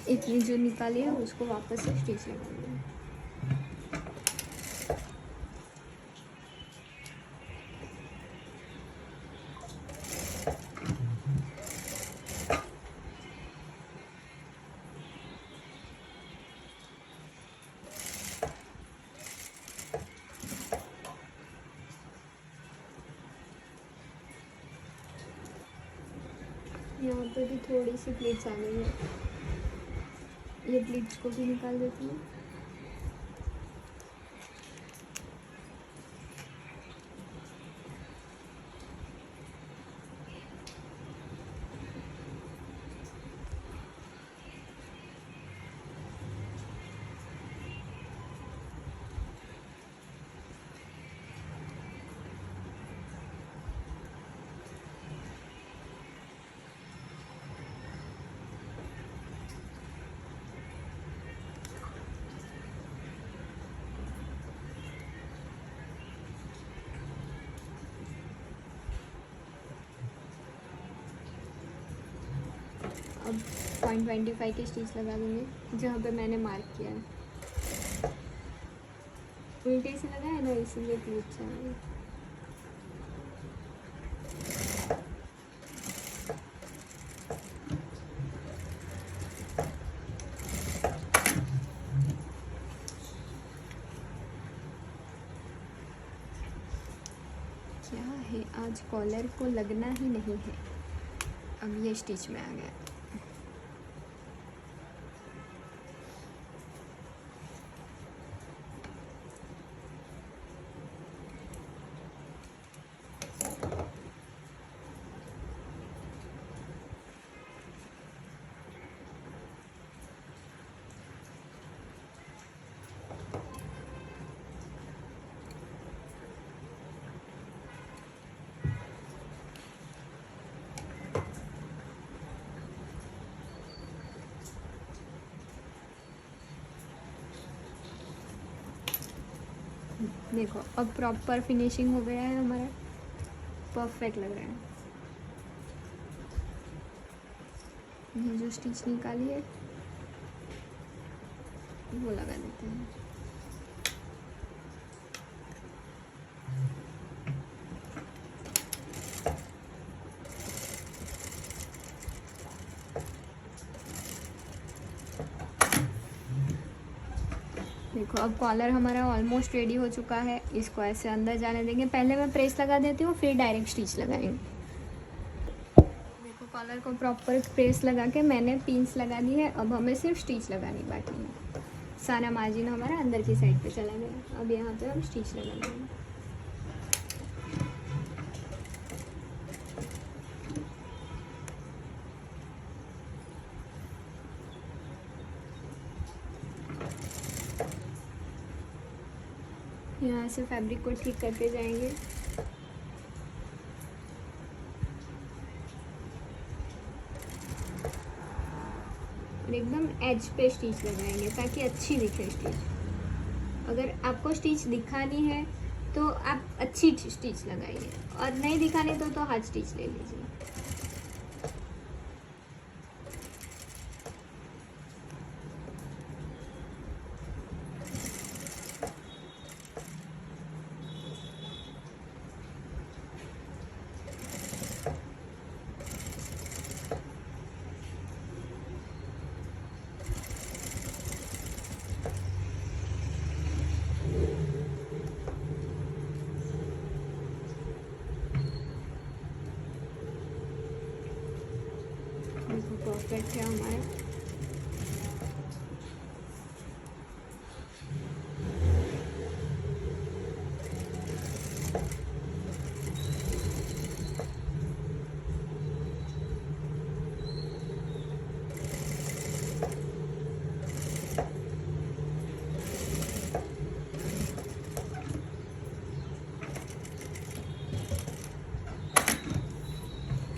इतनी जो निकाली है उसको वापस से स्टिच लगाएंगे। यहाँ पे भी थोड़ी सी प्लेट्स आ गई है, ये प्लीट्स को भी निकाल देती हूँ। अब 0.25 की स्टिच लगा दूँगी जहाँ पे मैंने मार्क किया है। उल्टे से लगा है ना, इसीलिए प्लीट चाहिए। क्या है, आज कॉलर को लगना ही नहीं है। अब ये स्टिच में आ गया। देखो अब प्रॉपर फिनिशिंग हो गया है हमारा, परफेक्ट लग रहा है। ये जो स्टिच निकाली है वो लगा देते हैं। देखो अब कॉलर हमारा ऑलमोस्ट रेडी हो चुका है, इसको ऐसे अंदर जाने देंगे। पहले मैं प्रेस लगा देती हूँ, फिर डायरेक्ट स्टिच लगाएंगे। देखो कॉलर को प्रॉपर प्रेस लगा के मैंने पिंस लगा दी है, अब हमें सिर्फ स्टिच लगानी बाकी है। सारा मार्जिन हमारा अंदर की साइड पे चला गया, अब यहाँ पे हम स्टिच लगा देंगे। यहाँ से फैब्रिक को ठीक करते जाएंगे। और एकदम एज पे स्टिच लगाएंगे ताकि अच्छी दिखे स्टिच। अगर आपको स्टिच दिखानी है तो आप अच्छी स्टिच लगाइए, और नहीं दिखानी तो हाथ स्टिच ले लीजिए। सेट है हमारा।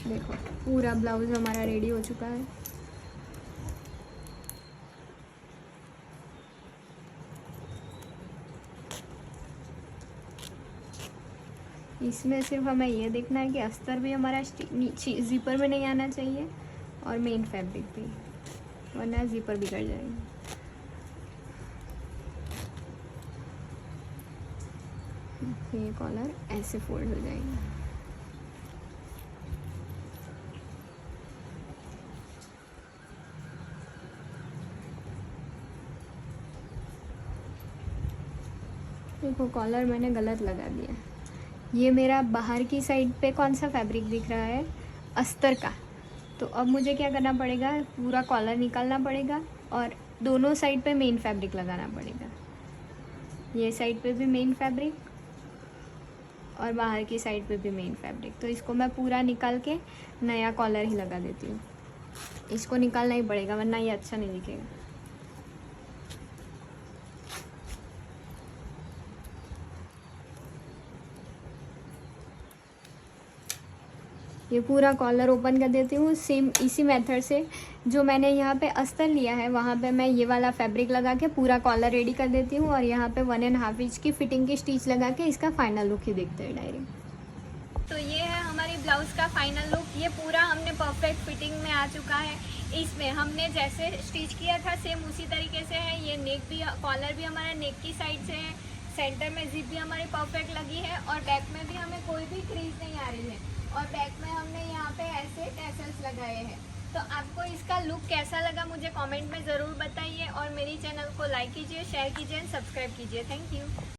देखो पूरा ब्लाउज हमारा रेडी हो चुका है। इसमें सिर्फ हमें ये देखना है कि अस्तर भी हमारा नीचे ज़िपर में नहीं आना चाहिए और मेन फैब्रिक भी, वरना ज़िपर बिगड़ जाएगी। ये कॉलर ऐसे फोल्ड हो जाएगा। देखो कॉलर मैंने गलत लगा दिया। ये मेरा बाहर की साइड पे कौन सा फैब्रिक दिख रहा है, अस्तर का। तो अब मुझे क्या करना पड़ेगा, पूरा कॉलर निकालना पड़ेगा और दोनों साइड पे मेन फैब्रिक लगाना पड़ेगा। ये साइड पे भी मेन फैब्रिक और बाहर की साइड पे भी मेन फैब्रिक। तो इसको मैं पूरा निकाल के नया कॉलर ही लगा देती हूँ। इसको निकालना ही पड़ेगा वरना ये अच्छा नहीं दिखेगा। ये पूरा कॉलर ओपन कर देती हूँ। सेम इसी मेथड से जो मैंने यहाँ पे अस्तर लिया है वहाँ पे मैं ये वाला फैब्रिक लगा के पूरा कॉलर रेडी कर देती हूँ और यहाँ पे 1.5 इंच की फिटिंग की स्टिच लगा के इसका फाइनल लुक ही देखते हैं डायरेक्ट। तो ये है हमारी ब्लाउज़ का फाइनल लुक। ये पूरा हमने परफेक्ट फिटिंग में आ चुका है। इसमें हमने जैसे स्टिच किया था सेम उसी तरीके से है। ये नेक भी, कॉलर भी हमारा नेक की साइड से है। सेंटर में जिप भी हमारी परफेक्ट लगी है और बैक में भी हमें कोई भी क्रीज नहीं आ रही है। और बैक में हमने यहाँ पे ऐसे टैसल्स लगाए हैं। तो आपको इसका लुक कैसा लगा मुझे कमेंट में ज़रूर बताइए और मेरी चैनल को लाइक कीजिए, शेयर कीजिए एंड सब्सक्राइब कीजिए। Thank you.